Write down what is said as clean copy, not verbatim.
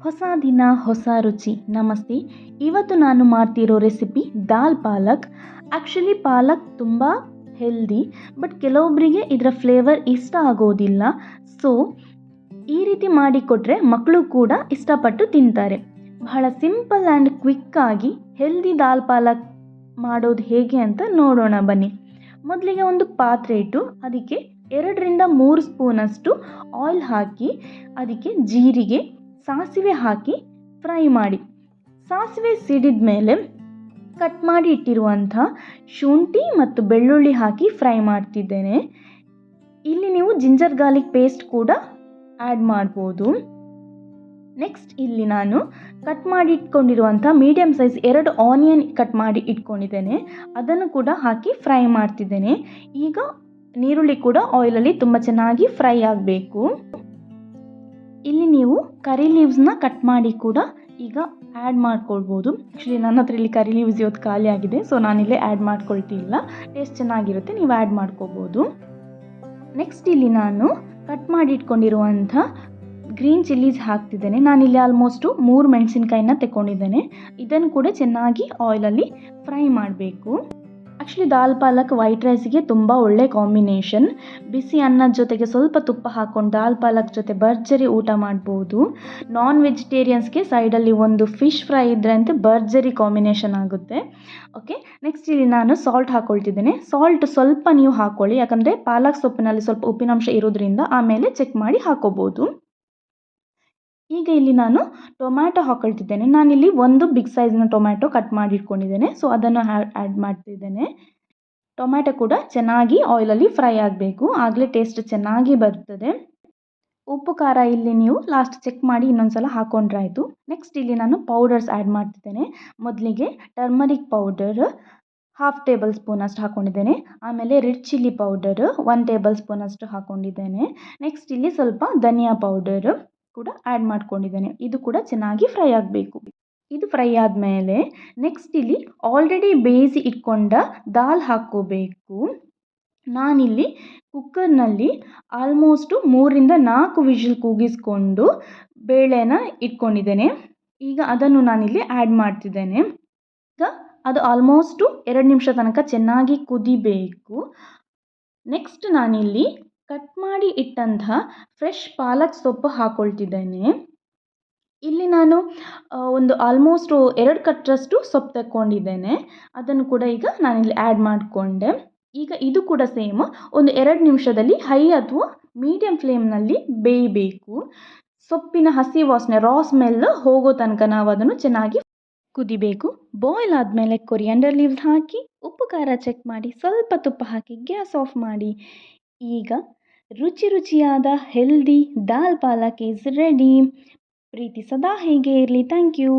ಹೊಸ ದಿನ ಹೊಸ ರುಚಿ. ನಮಸ್ತೆ. ಇವತ್ತು ನಾನು ಮಾಡ್ತಿರೋ ರೆಸಿಪಿ ದಾಲ್ ಪಾಲಕ್. ಆ್ಯಕ್ಚುಲಿ ಪಾಲಕ್ ತುಂಬ ಹೆಲ್ದಿ, ಬಟ್ ಕೆಲವೊಬ್ಬರಿಗೆ ಇದರ ಫ್ಲೇವರ್ ಇಷ್ಟ ಆಗೋದಿಲ್ಲ. ಸೊ ಈ ರೀತಿ ಮಾಡಿಕೊಟ್ರೆ ಮಕ್ಕಳು ಕೂಡ ಇಷ್ಟಪಟ್ಟು ತಿಂತಾರೆ. ಬಹಳ ಸಿಂಪಲ್ ಆ್ಯಂಡ್ ಕ್ವಿಕ್ಕಾಗಿ ಹೆಲ್ದಿ ದಾಲ್ ಪಾಲಕ್ ಮಾಡೋದು ಹೇಗೆ ಅಂತ ನೋಡೋಣ ಬನ್ನಿ. ಮೊದಲಿಗೆ ಒಂದು ಪಾತ್ರೆ ಇಟ್ಟು ಅದಕ್ಕೆ 2-3 ಸ್ಪೂನಷ್ಟು ಆಯಿಲ್ ಹಾಕಿ ಅದಕ್ಕೆ ಜೀರಿಗೆ, ಸಾಸಿವೆ ಹಾಕಿ ಫ್ರೈ ಮಾಡಿ. ಸಾಸಿವೆ ಸಿಡಿದ ಮೇಲೆ ಕಟ್ ಮಾಡಿ ಇಟ್ಟಿರುವಂಥ ಶುಂಠಿ ಮತ್ತು ಬೆಳ್ಳುಳ್ಳಿ ಹಾಕಿ ಫ್ರೈ ಮಾಡ್ತಿದ್ದೇನೆ. ಇಲ್ಲಿ ನೀವು ಜಿಂಜರ್ ಗಾರ್ಲಿಕ್ ಪೇಸ್ಟ್ ಕೂಡ ಆ್ಯಡ್ ಮಾಡ್ಬೋದು. ನೆಕ್ಸ್ಟ್ ಇಲ್ಲಿ ನಾನು ಕಟ್ ಮಾಡಿ ಇಟ್ಕೊಂಡಿರುವಂಥ ಮೀಡಿಯಮ್ ಸೈಜ್ 2 ಆನಿಯನ್ ಕಟ್ ಮಾಡಿ ಇಟ್ಕೊಂಡಿದ್ದೇನೆ. ಅದನ್ನು ಕೂಡ ಹಾಕಿ ಫ್ರೈ ಮಾಡ್ತಿದ್ದೇನೆ. ಈಗ ನೀರುಳ್ಳಿ ಕೂಡ ಆಯಿಲಲ್ಲಿ ತುಂಬ ಚೆನ್ನಾಗಿ ಫ್ರೈ ಆಗಬೇಕು. ಇಲ್ಲಿ ನೀವು ಕರಿ ಲೀವ್ಸ್ನ ಕಟ್ ಮಾಡಿ ಕೂಡ ಈಗ ಆ್ಯಡ್ ಮಾಡ್ಕೊಳ್ಬೋದು. ಆ್ಯಕ್ಚುಲಿ ನನ್ನ ಹತ್ರ ಇಲ್ಲಿ ಕರಿ ಲೀವ್ಸ್ ಇವತ್ತು ಖಾಲಿ ಆಗಿದೆ, ಸೊ ನಾನಿಲ್ಲೇ ಆ್ಯಡ್ ಮಾಡ್ಕೊಳ್ತಿಲ್ಲ. ಟೇಸ್ಟ್ ಚೆನ್ನಾಗಿರುತ್ತೆ, ನೀವು ಆ್ಯಡ್ ಮಾಡ್ಕೋಬೋದು. ನೆಕ್ಸ್ಟ್ ಇಲ್ಲಿ ನಾನು ಕಟ್ ಮಾಡಿ ಇಟ್ಕೊಂಡಿರುವಂಥ ಗ್ರೀನ್ ಚಿಲ್ಲೀಸ್ ಹಾಕ್ತಿದ್ದೇನೆ. ನಾನಿಲ್ಲಿ ಆಲ್ಮೋಸ್ಟು 3 ಮೆಣಸಿನ್ಕಾಯಿನ ತೆಕ್ಕೊಂಡಿದ್ದೇನೆ. ಇದನ್ನು ಕೂಡ ಚೆನ್ನಾಗಿ ಆಯಿಲಲ್ಲಿ ಫ್ರೈ ಮಾಡಬೇಕು. ಆ್ಯಕ್ಚುಲಿ ದಾಲ್ ಪಾಲಕ್ ವೈಟ್ ರೈಸಿಗೆ ತುಂಬ ಒಳ್ಳೆ ಕಾಂಬಿನೇಷನ್. ಬಿಸಿ ಅನ್ನದ ಜೊತೆಗೆ ಸ್ವಲ್ಪ ತುಪ್ಪ ಹಾಕ್ಕೊಂಡು ದಾಲ್ ಪಾಲಕ್ ಜೊತೆ ಭರ್ಜರಿ ಊಟ ಮಾಡ್ಬೋದು. ನಾನ್ ವೆಜಿಟೇರಿಯನ್ಸ್ಗೆ ಸೈಡಲ್ಲಿ ಒಂದು ಫಿಶ್ ಫ್ರೈ ಇದ್ದರೆ ಅಂತ ಭರ್ಜರಿ ಕಾಂಬಿನೇಷನ್ ಆಗುತ್ತೆ. ಓಕೆ, ನೆಕ್ಸ್ಟ್ ಇಲ್ಲಿ ನಾನು ಸಾಲ್ಟ್ ಹಾಕ್ಕೊಳ್ತಿದ್ದೇನೆ. ಸಾಲ್ಟ್ ಸ್ವಲ್ಪ ನೀವು ಹಾಕ್ಕೊಳ್ಳಿ, ಯಾಕಂದರೆ ಪಾಲಕ್ ಸೊಪ್ಪಿನಲ್ಲಿ ಸ್ವಲ್ಪ ಉಪ್ಪಿನಂಶ ಇರೋದ್ರಿಂದ ಆಮೇಲೆ ಚೆಕ್ ಮಾಡಿ ಹಾಕ್ಕೋಬೋದು. ಈಗ ಇಲ್ಲಿ ನಾನು ಟೊಮ್ಯಾಟೊ ಹಾಕ್ಕೊಳ್ತಿದ್ದೇನೆ. ನಾನಿಲ್ಲಿ ಒಂದು ಬಿಗ್ ಸೈಜ್ನ ಟೊಮ್ಯಾಟೊ ಕಟ್ ಮಾಡಿ ಇಟ್ಕೊಂಡಿದ್ದೇನೆ, ಸೊ ಅದನ್ನು ಆ್ಯಡ್ ಮಾಡ್ತಿದ್ದೇನೆ. ಟೊಮ್ಯಾಟೊ ಕೂಡ ಚೆನ್ನಾಗಿ ಆಯಿಲಲ್ಲಿ ಫ್ರೈ ಆಗಬೇಕು, ಆಗಲೇ ಟೇಸ್ಟ್ ಚೆನ್ನಾಗಿ ಬರ್ತದೆ. ಉಪ್ಪು ಖಾರ ಇಲ್ಲಿ ನೀವು ಲಾಸ್ಟ್ ಚೆಕ್ ಮಾಡಿ ಇನ್ನೊಂದ್ಸಲ ಹಾಕ್ಕೊಂಡ್ರೆ ಆಯಿತು. ನೆಕ್ಸ್ಟ್ ಇಲ್ಲಿ ನಾನು ಪೌಡರ್ಸ್ ಆ್ಯಡ್ ಮಾಡ್ತಿದ್ದೇನೆ. ಮೊದಲಿಗೆ ಟರ್ಮರಿಕ್ ಪೌಡರ್ 1/2 ಟೇಬಲ್ ಸ್ಪೂನ್ ಅಷ್ಟು ಹಾಕ್ಕೊಂಡಿದ್ದೇನೆ. ಆಮೇಲೆ red chilli powder 1 table spoon ಅಷ್ಟು ಹಾಕ್ಕೊಂಡಿದ್ದೇನೆ. ನೆಕ್ಸ್ಟ್ ಇಲ್ಲಿ ಸ್ವಲ್ಪ ಧನಿಯಾ ಪೌಡರ್ ಕೂಡ ಆ್ಯಡ್ ಮಾಡ್ಕೊಂಡಿದ್ದೇನೆ. ಇದು ಕೂಡ ಚೆನ್ನಾಗಿ ಫ್ರೈ ಆಗಬೇಕು. ಇದು ಫ್ರೈ ಆದಮೇಲೆ ನೆಕ್ಸ್ಟ್ ಇಲ್ಲಿ ಆಲ್ರೆಡಿ ಬೇಯಿಸಿ ಇಟ್ಕೊಂಡ ದಾಲ್ ಹಾಕ್ಕೋಬೇಕು. ನಾನಿಲ್ಲಿ ಕುಕ್ಕರ್ನಲ್ಲಿ ಆಲ್ಮೋಸ್ಟು 3-4 ವಿಷಲ್ ಕೂಗಿಸ್ಕೊಂಡು ಬೇಳೆನ ಇಟ್ಕೊಂಡಿದ್ದೇನೆ. ಈಗ ಅದನ್ನು ನಾನಿಲ್ಲಿ ಆ್ಯಡ್ ಮಾಡ್ತಿದ್ದೇನೆ. ಈಗ ಅದು ಆಲ್ಮೋಸ್ಟು 2 ನಿಮಿಷ ತನಕ ಚೆನ್ನಾಗಿ ಕುದಿಬೇಕು. ನೆಕ್ಸ್ಟ್ ನಾನಿಲ್ಲಿ ಕಟ್ ಮಾಡಿ ಇಟ್ಟಂತಹ ಫ್ರೆಶ್ ಪಾಲಕ್ ಸೊಪ್ಪು ಹಾಕ್ಕೊಳ್ತಿದ್ದೇನೆ. ಇಲ್ಲಿ ನಾನು ಒಂದು ಆಲ್ಮೋಸ್ಟು 2 ಕಟ್ಟರಷ್ಟು ಸೊಪ್ಪು ತಗೊಂಡಿದ್ದೇನೆ. ಅದನ್ನು ಕೂಡ ಈಗ ನಾನಿಲ್ಲಿ ಆ್ಯಡ್ ಮಾಡಿಕೊಂಡೆ. ಈಗ ಇದು ಕೂಡ ಸೇಮ್ ಒಂದು 2 ನಿಮಿಷದಲ್ಲಿ ಹೈ ಅಥವಾ ಮೀಡಿಯಮ್ ಫ್ಲೇಮ್ನಲ್ಲಿ ಬೇಯಬೇಕು. ಸೊಪ್ಪಿನ ಹಸಿ ವಾಸನೆ ರಾ ಸ್ಮೆಲ್ ಹೋಗೋ ತನಕ ನಾವು ಅದನ್ನು ಚೆನ್ನಾಗಿ ಕುದಿಬೇಕು. ಬಾಯ್ಲ್ ಆದಮೇಲೆ ಕೊರಿಯಾಂಡರ್ ಲೀವ್ಸ್ ಹಾಕಿ ಉಪ್ಪು ಖಾರ ಚೆಕ್ ಮಾಡಿ ಸ್ವಲ್ಪ ತುಪ್ಪ ಹಾಕಿ ಗ್ಯಾಸ್ ಆಫ್ ಮಾಡಿ. ಈಗ ರುಚಿಯಾದ healthy dal palak is ready. ಪ್ರೀತಿ ಸದಾ ಹೀಗೆ ಇರಲಿ. Thank you.